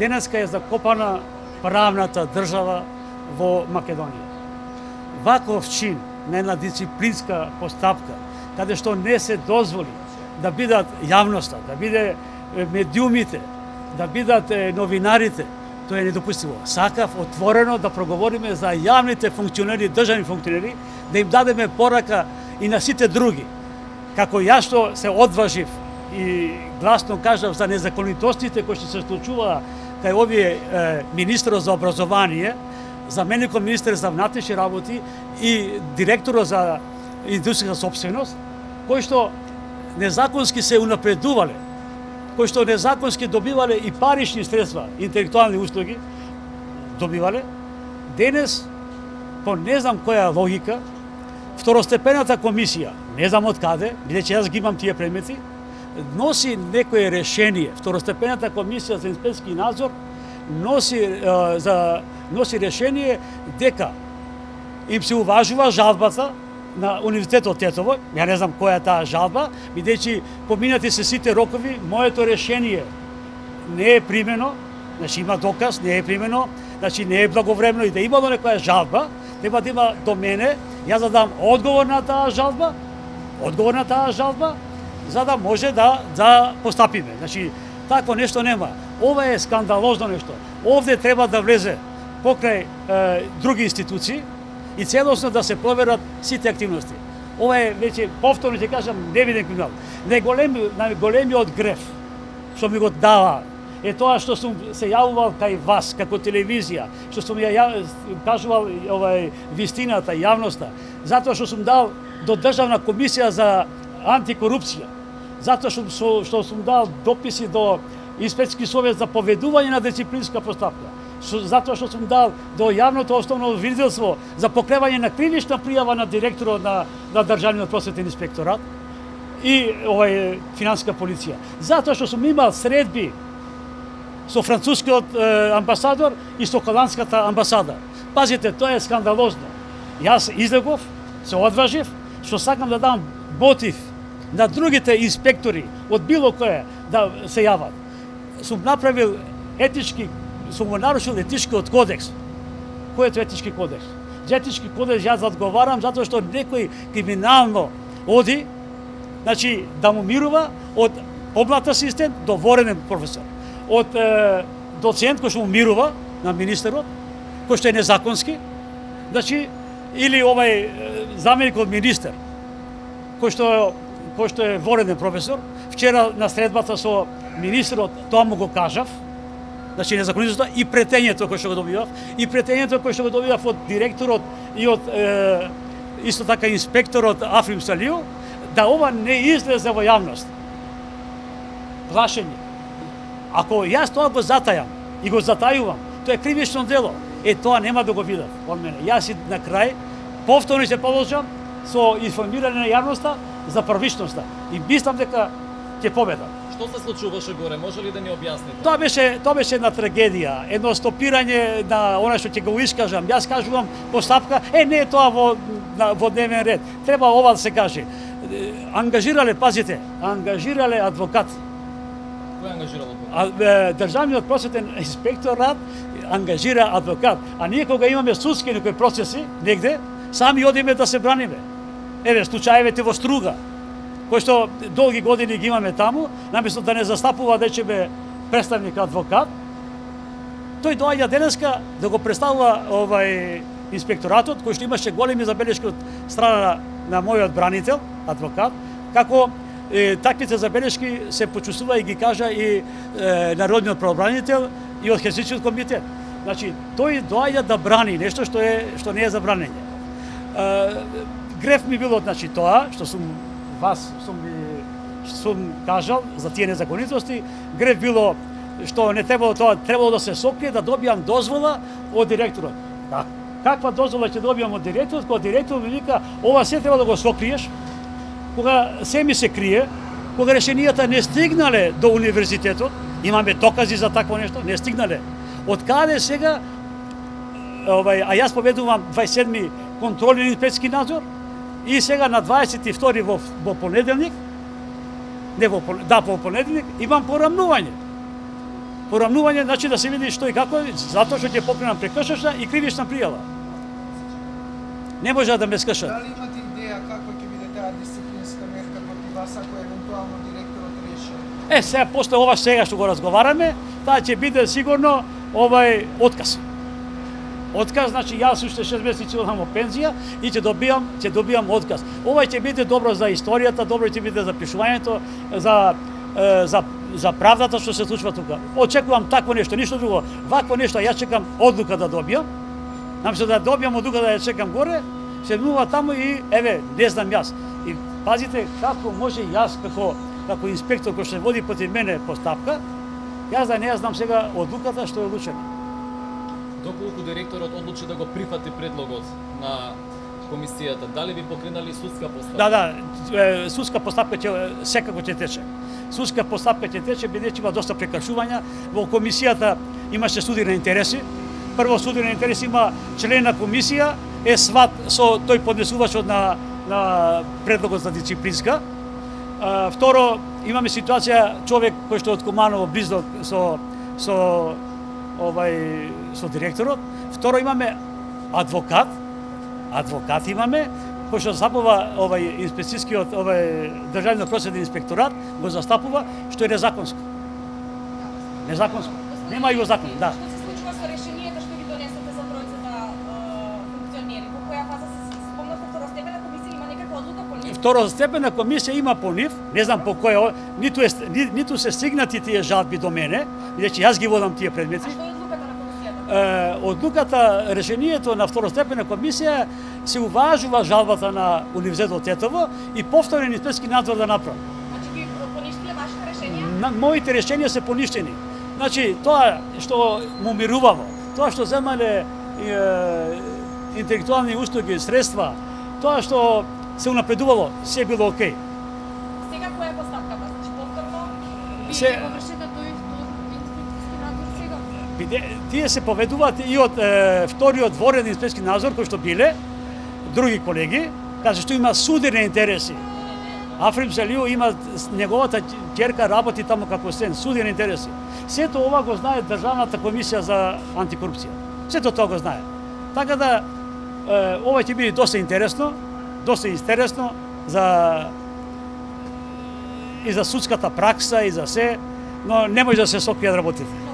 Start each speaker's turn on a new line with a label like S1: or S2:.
S1: денеска е закопана правната држава во Македонија. Ваков чин на една дисциплинска постапка, каде што не се дозволи да бидат јавноста, да биде медиумите, да бидат новинарите, тоа е недопустимо. Сакав отворено да проговориме за јавните функционери, државни функционери, да им дадеме порака и на сите други. Како јас што се одважив и гласно кажав за незаконитостите кои што се случуваа кај овие министерот за образование, заменикот министер за внатрешни работи и директорот за индустријска собственост, кои што незаконски се унапредувале, кои што незаконски добивале и парични средства, интелектуални услуги добивале, денес по не знам која логика второстепената комисија, не знам од каде, бидејќи јас ги имам тие предмети, носи некое решение. Второстепената комисија за инспекцијски надзор носи решение дека им се уважува жалбата на Универзитетот Тетово. Ја не знам која е таа жалба, бидејќи поминати се сите рокови, моето решение не е примено, значи има доказ, не е примено, значи не е благовремено и да имало некоја жалба, треба да има до мене, јас да дам одговор на таа жалба, за да може да постапиме. Значи, такво нешто нема. Ова е скандалозно нешто. Овде треба да влезе покрај други институции и целосно да се проверат сите активности. Ова е веќе повторно ќе кажам невиден криминал. Најголемиот греф што ми го дава е тоа што сум се јавувал кај вас како телевизија, што сум ја кажувал вистината, јавноста, затоа што сум дал до Државна комисија за антикорупција, затоа што сум дал дописи до Инспекцијски совет за поведување на дисциплинска постапка, затоа што сум дал до јавното основно обвинителство за покревање на кривична пријава на директорот на Државниот просветен инспекторат и финансиска полиција, затоа што сум имал средби со францускиот амбасадор и со холандската амбасада. Пазите, тоа е скандалозно. Јас излегов, се одважив, што сакам да дам мотив на другите инспектори од било кое да се јават. Сум направил сум го нарушил етичкиот кодекс. Кој е тоа етички кодекс? За етички кодекс јас одговарам затоа што некој криминално оди, значи да му мирува од помлад асистент до воренен професор, од доцент кој што му мирува на министерот, кој што е незаконски, значи или заменик од министер, кој што е воренен професор. Вчера на средбата со министерот тоа му го кажав, значи незаконитоста и претењето кој што го добивав, и претењето кој што го добивав од директорот и од исто така инспекторот Африм Салио, да ова не излезе во јавност. Плашење. Ако јас тоа го затајам и го затајувам, тоа е кривично дело. Тоа нема да го видат од мене. Јас и на крај повторно се положам со информирање на јавноста за првичноста и мислам дека ќе победам.
S2: Што се случуваше горе? Може ли да ни објасните?
S1: Тоа беше една трагедија, едно стопирање на она што ќе го искажам. Јас кажувам постапка, не е тоа во дневен ред. Треба ова да се каже. Ангажирале адвокат.
S2: Кој ангажирал адвокат?
S1: Државниот просветен инспекторат ангажира адвокат. А ние кога имаме судски некои процеси негде, сами одиме да се браниме. Еве случаевите во Струга, кои што долги години ги имаме таму, наместо да не застапува речеме представник адвокат, тој доаѓа денеска да го представува инспекторатот, кој што имаше големи забелешки од страна на мојот бранител, адвокат, како таквите забелешки се почувствува и ги кажа и народниот правобранител и од Хелсинскиот комитет. Значи, тој доаѓа да брани нешто што не е забранење. Греф ми било, значи, тоа што сум кажал за тие незаконитости, греф било што не требало тоа, требало да се сокрие, да добијам дозвола од директорот. Каква дозвола ќе добијам од директорот, кога директорот ми вика, ова се треба да го сокриеш, кога се ми се крие, кога решенијата не стигнале до универзитетот, имаме докази за такво нешто, не стигнале. Од каде сега, а јас поведувам 27 контролен инспекцијски надзор, и сега на 22 во понеделник, во понеделник имам порамнување. Поравнување значи да се види што и како, затоа што ќе покренам прекршачна и кривична пријава. Не може да ме скршат.
S3: Дали имате идеја каква ќе биде таа дисциплинска мерка против вас ако евентуално директорот реши?
S1: Сега после ова сега што го разговараме, таа ќе биде сигурно отказ. Отказ, значи јас уште 6 месеци одам во пензија и ќе добијам отказ. Ова ќе биде добро за историјата, добро ќе биде за пишувањето, за правдата што се случува тука. Очекувам такво нешто, ништо друго. Вакво нешто јас чекам одлука да добијам. Наместо да добијам одлука да ја чекам горе, се внува таму и еве, не знам јас. И пазите како може јас како инспектор кој што води против мене постапка, јас да не ја знам сега одлуката што е одлучена.
S2: Доколку директорот одлучи да го прифати предлогот на комисијата, дали би покренали судска постапка?
S1: Да, судска постапка секако ќе тече. Судска постапка ќе тече бидејќи има доста прекршувања. Во комисијата имаше суди на интереси. Прво суди на интереси има член на комисија, е сват со тој поднесувачот на предлогот за дисциплинска. Второ, имаме ситуација човек кој што од Куманово близо со директорот. Второ, имаме адвокат имаме, кој што застапува инспекцијскиот државниот просветен инспекторат, го застапува, што е незаконско. Незаконско. Нема и го закон, да.
S4: Што се случува со решенијата што ги донесете за тројцата функционери? Во која фаза се спомнавте второстепена комисија има некаква одлука по нив?
S1: Второстепена комисија има по нив, не знам по која, ниту се стигнати тие жалби до мене, бидејќи јас ги водам тие предмети.
S4: А што е одлуката на комисијата?
S1: Одлуката, решението на второстепена комисија се уважува жалбата на Универзитетот Тетово и повторен инспекцијски надзор да направи.
S4: Значи ги поништиле вашите решенија?
S1: Моите решенија се поништени. Значи, тоа што му мируваво, тоа што земале интелектуални услуги, средства, тоа што се унапредувало, се било окей.
S4: Сега која е постапката? Значи повторно ви
S1: Се-
S4: го вршите тој инспекцијски надзор сега?
S1: Тие се поведуваат и од вториот дворен инспекцијски надзор кој што биле други колеги, каже што има судирни интереси. Африм Селио има неговата ќерка работи таму како сен, судирни интереси. Сето ова го знае Државната комисија за антикорупција. Сето тоа го знае. Така да ова ќе биде доста интересно и за судската пракса и за се, но не може да се сокријат работите.